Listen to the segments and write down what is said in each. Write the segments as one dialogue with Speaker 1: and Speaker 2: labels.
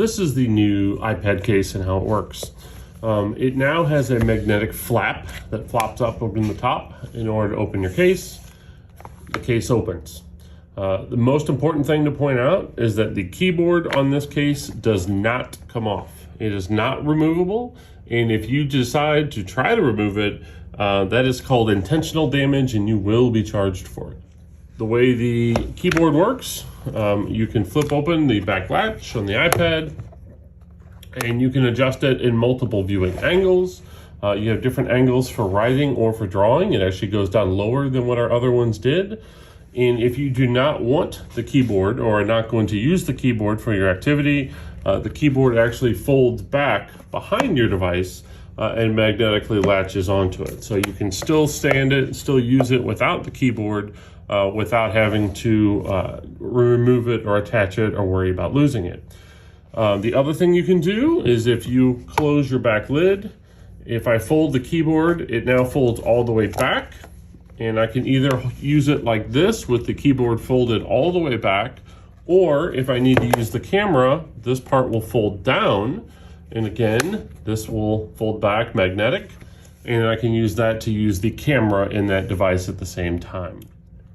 Speaker 1: this is the new iPad case and how it works. It now has a magnetic flap that flops up open the top. In order to open your case, the case opens. The most important thing to point out is that the keyboard on this case does not come off. It is not removable, and if you decide to try to remove it, that is called intentional damage and you will be charged for it. The way the keyboard works, you can flip open the back latch on the iPad and you can adjust it in multiple viewing angles. You have different angles for writing or for drawing. It actually goes down lower than what our other ones did. And if you do not want the keyboard or are not going to use the keyboard for your activity, the keyboard actually folds back behind your device and magnetically latches onto it. So you can still stand it, still use it without the keyboard, without having to remove it or attach it or worry about losing it. The other thing you can do is if you close your back lid, if I fold the keyboard, it now folds all the way back. And I can either use it like this with the keyboard folded all the way back, or if I need to use the camera, this part will fold down. And again, this will fold back magnetic, and I can use that to use the camera in that device at the same time.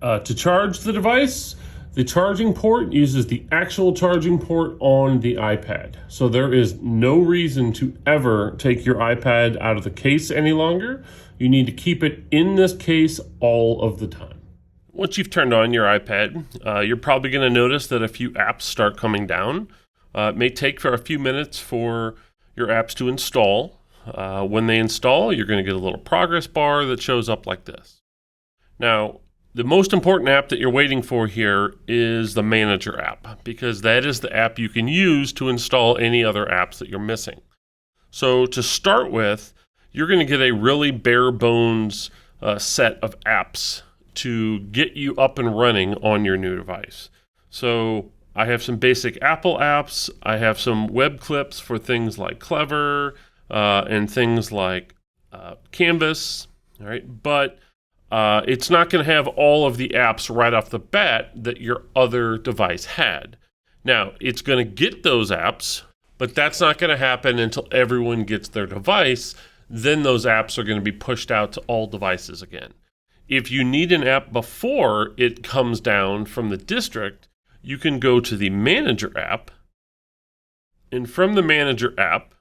Speaker 1: To charge the device, the charging port uses the actual charging port on the iPad. So there is no reason to ever take your iPad out of the case any longer. You need to keep it in this case all of the time. Once you've turned on your iPad, you're probably going to notice that a few apps start coming down. It may take for a few minutes for your apps to install. When they install, you're going to get a little progress bar that shows up like this. Now, the most important app that you're waiting for here is the Manager app, because that is the app you can use to install any other apps that you're missing. So to start with, you're going to get a really bare bones set of apps to get you up and running on your new device. So I have some basic Apple apps. I have some web clips for things like Clever and things like Canvas. All right, but it's not going to have all of the apps right off the bat that your other device had. Now, it's going to get those apps, but that's not going to happen until everyone gets their device. Then those apps are going to be pushed out to all devices again. If you need an app before it comes down from the district, you can go to the Manager app. And from the Manager app,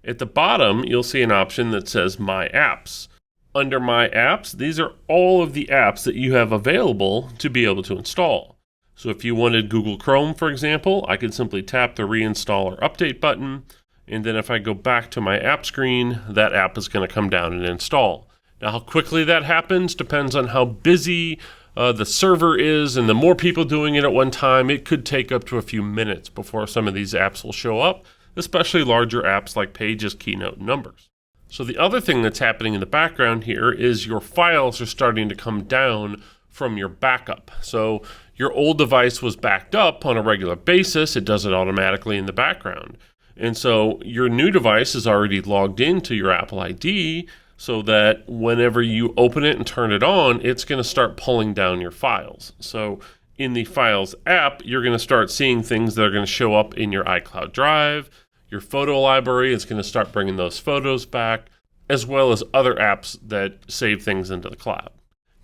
Speaker 1: at the bottom, you'll see an option that says My Apps. Under My Apps, these are all of the apps that you have available to be able to install. So if you wanted Google Chrome, for example, I could simply tap the Reinstall or Update button. And then if I go back to my app screen, that app is going to come down and install. Now, how quickly that happens depends on how busy the server is, and the more people doing it at one time, it could take up to a few minutes before some of these apps will show up, especially larger apps like Pages, Keynote, and Numbers. So the other thing that's happening in the background here is your files are starting to come down from your backup. So your old device was backed up on a regular basis. It does it automatically in the background. And so your new device is already logged into your Apple ID so that whenever you open it and turn it on, it's going to start pulling down your files. So in the Files app, you're going to start seeing things that are going to show up in your iCloud Drive. Your photo library is going to start bringing those photos back, as well as other apps that save things into the cloud.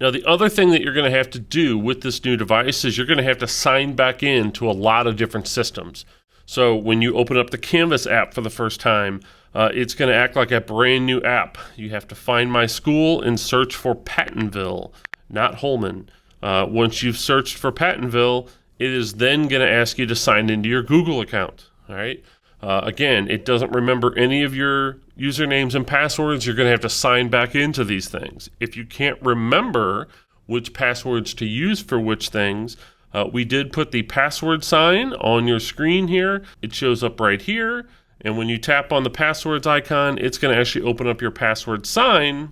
Speaker 1: Now, the other thing that you're going to have to do with this new device is you're going to have to sign back in to a lot of different systems. So when you open up the Canvas app for the first time, it's going to act like a brand new app. You have to find My School and search for Pattonville, not Holman. Once you've searched for Pattonville, it is then going to ask you to sign into your Google account. All right. Again, it doesn't remember any of your usernames and passwords. You're going to have to sign back into these things. If you can't remember which passwords to use for which things, we did put the password sign on your screen here. It shows up right here. And when you tap on the passwords icon, it's going to actually open up your password sign,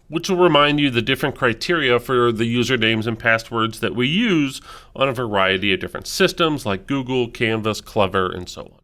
Speaker 1: which will remind you the different criteria for the usernames and passwords that we use on a variety of different systems like Google, Canvas, Clever, and so on.